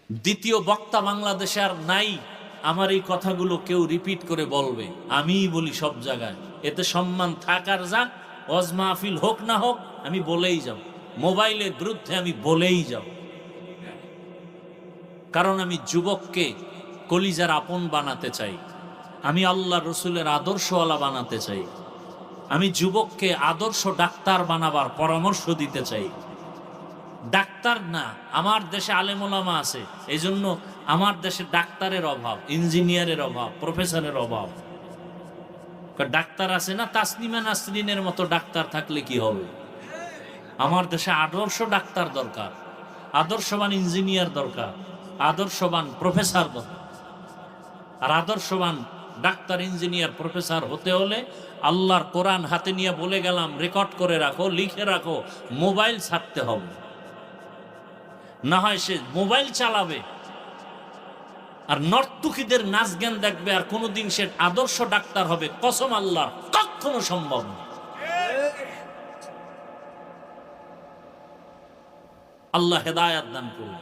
দ্বিতীয় বক্তা বাংলাদেশে আর নাই আমার এই কথাগুলো কেউ রিপিট করে বলবে, আমিই বলি সব জায়গায়। এতে সম্মান থাকার যাক, ওয়াজ মাহফিল হোক না হোক, আমি বলেই যাব, মোবাইলের বিরুদ্ধে আমি বলেই যাব। কারণ আমি যুবককে কলিজার আপন বানাতে চাই, আমি আল্লাহ রসুলের আদর্শওয়ালা বানাতে চাই, আমি যুবককে আদর্শ ডাক্তার বানাবার পরামর্শ দিতে চাই। ডাক্তার না, আমার দেশে আলেম ওলামা আছে, এই জন্য আমার দেশে ডাক্তারের অভাব, ইঞ্জিনিয়ারের অভাব, প্রফেসরের অভাব। ডাক্তার আছে না, তাসনিমা নাসরিনের মতো ডাক্তার থাকলে কি হবে? আমার দেশে আদর্শ ডাক্তার দরকার, আদর্শবান ইঞ্জিনিয়ার দরকার, আদর্শবান প্রফেসর দরকার। আর আদর্শবান ডাক্তার, ইঞ্জিনিয়ার, প্রফেসর হতে হলে আল্লাহর কোরআন হাতে নিয়ে বলে গেলাম, রেকর্ড করে রাখো, লিখে রাখো, মোবাইল ছাড়তে হবে। না হয় সে মোবাইল চালাবে আর নর্তুকিদের নাচ জ্ঞান দেখবে, আর কোনোদিন সে আদর্শ ডাক্তার হবে, কসম আল্লাহ, কখনো সম্ভব না। আল্লাহ হেদায়াত দান করুন।